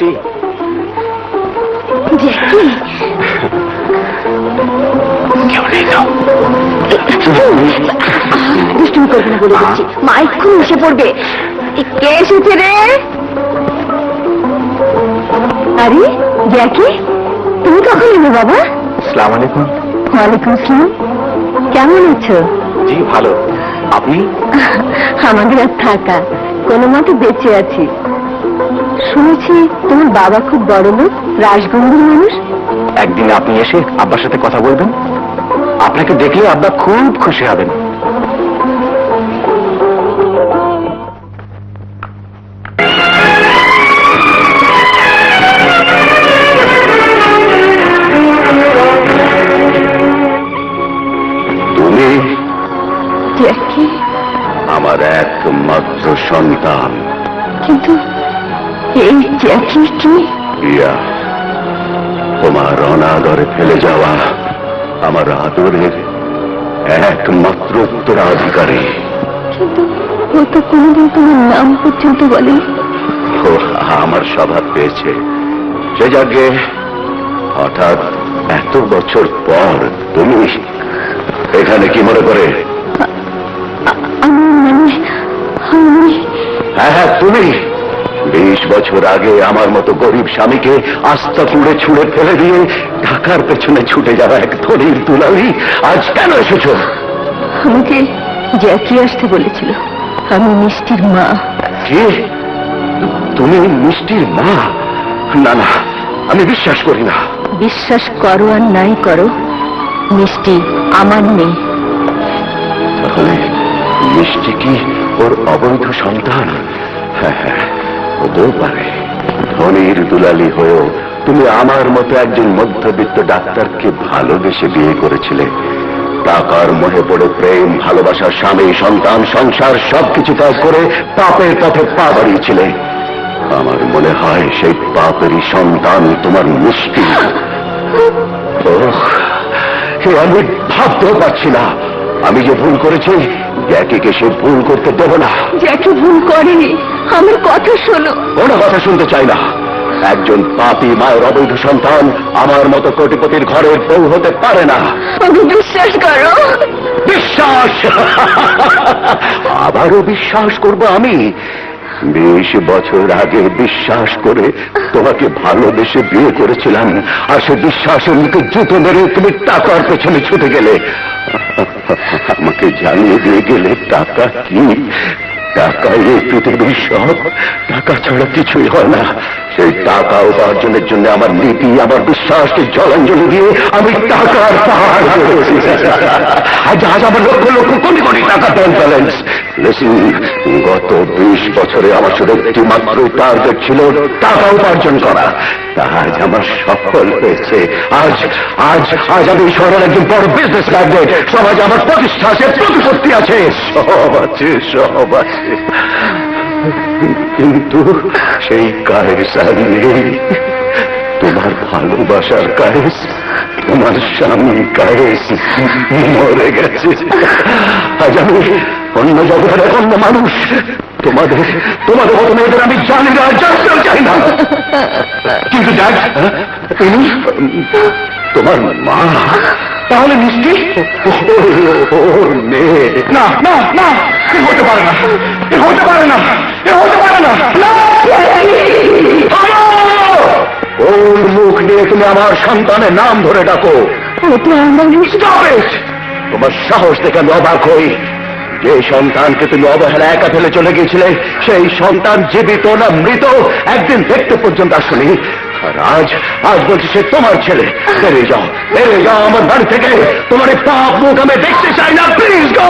মিষ্টি জ্যাকি কেউ নেই তো? দুষ্টুমি করবে না বলে দিচ্ছি, মা এক্ষুনি এসে পড়বে। কে এসেছে রে? আরে জ্যাকি, তুমি কখন এলে বাবা? আসসালামু আলাইকুম। ওয়ালাইকুম আসসালাম। কেমন আছো? জি ভালো, আপনি? আমাদের আর থাকা, কোনো মতে বেঁচে আছি। শুনেছি তোমার বাবা খুব বড় লোক, রাজগম্ভীর মানুষ। একদিন আপনি এসে আব্বার সাথে কথা বলবেন, আপনাকে দেখলে আব্বা খুব খুশি হবেন। তুমি জ্যাকি, আমার একমাত্র সন্তান। কিন্তু এই জ্যাকি কি? ইয়া, তোমার অনাদরে ফেলে যাওয়া আমার আদরের একমাত্র উত্তরাধিকারী। কিন্তু ও তো কোনোদিন তোমার নাম পর্যন্ত বলেনি। ও আমার স্বভাব পেয়েছে সে জাগে। হঠাৎ এত বছর পর তুমি এখানে কি মনে করে? হ্যাঁ হ্যাঁ, তুমি 20 বছর আগে আমার মতো গরিব স্বামীকে আস্থা পুড়ে ছুঁড়ে ফেলে দিয়ে ঢাকার পেছনে ছুটে যাওয়া এক ধনীর দুলালি আজ কেন এসেছো? আমাকে জ্যাকি আসতে বলেছিল। আমি মিষ্টির মা। কি? তুমি মিষ্টির মা? না না, আমি বিশ্বাস করি না। বিশ্বাস করো আর নাই করো, মিষ্টি আমার মেয়ে। তাহলে মিষ্টি কি ওর অবৈধ সন্তান? হ্যাঁ হ্যাঁ, হতেও পারে। ধনীর দুলালি হয়েও তুমি আমার মতো একজন মধ্যবিত্ত ডাক্তারকে ভালোবেসে বিয়ে করেছিলে। টাকার মোহে পড়ে প্রেম, ভালোবাসা, স্বামী, সন্তান, সংসার সবকিছু ত্যাগ করে পাপের পথে পা বাড়িয়েছিলে। আমার মনে হয় সেই পাপেরই সন্তান তোমার মিষ্টি। ওহ, আমি ভাবতেও পারছি না আমি যে ভুল করেছি, জ্যাকিকে সে ভুল করতে দেব না। জ্যাকি ভুল করেনি, আমার কথা শোনো। কোনো কথা শুনতে চাই না। একজন পাপী মায়ের অবৈধ সন্তান আমার মতো কোটিপতির ঘরের বউ হতে পারে না। আমি বিশ্বাস করো। বিশ্বাস? আবারও বিশ্বাস করব আমি? 20 বছর আগে বিশ্বাস করে তোমাকে ভালোবেসে বিয়ে করেছিলাম, আর সে বিশ্বাসের মুখে জুতো মেরে তুমি টাকার পেছনে ছুটে গেলে। আমাকে জানিয়ে দিয়ে গেলে টাকা কি? টাকাই এই পৃথিবীর সব। টাকা ছাড়া কিছুই হয় না। সেই টাকা উপার্জনের জন্য আমার নীতি, আমার বিশ্বাসকে জলাঞ্জলি দিয়ে আমি টাকার পাহাড় করেছি। আজ আমার লক্ষ লক্ষ কোটি কোটি টাকা ব্যাংক ব্যালেন্স। গত 20 বছরে আমার শুধু একটি মাত্রই টার্গেট ছিল টাকা উপার্জন করা। আজ আমার সফল হয়েছে। আজ আজ আজ আমি শহরের একজন বড় বিজনেস ম্যাগনেট। সমাজে আমার প্রতিষ্ঠা আছে, প্রতিপত্তি আছে, সব আছে, সব আছে। কিন্তু সেই কায়েস আর নেই। তোমার ভালোবাসার কায়েস, তোমার স্বামী কায়েস মরে গেছে। আজ আমি অন্য জগতের এক অন্য মানুষ। তোমাদের তোমাদের মতো মেয়েদের আমি জানি না, জানতেও চাই না। কিন্তু দেখ, তুমি তোমার মা। তাহলে মিষ্টি ওর মেয়ে? না না না, এ হতে পারে না, এ হতে পারে না, এ হতে পারে না। ওর মুখ নিয়ে তুমি আমার সন্তানের নাম ধরে ডাকো। তোমার সাহস দেখে আমি অবাক হই। যে সন্তানকে তুমি অবহেলা একা ফেলে চলে গিয়েছিলে, সেই সন্তান জীবিত না মৃত একদিন দেখতে পর্যন্ত আসনি। আর আজ আজ বলছি সে তোমার ছেলে। বেরিয়ে যাও, বেরিয়ে যাও আমার বাড়ি থেকে। তোমার এই পাপ মুখ আমি দেখতে চাই না। Please go.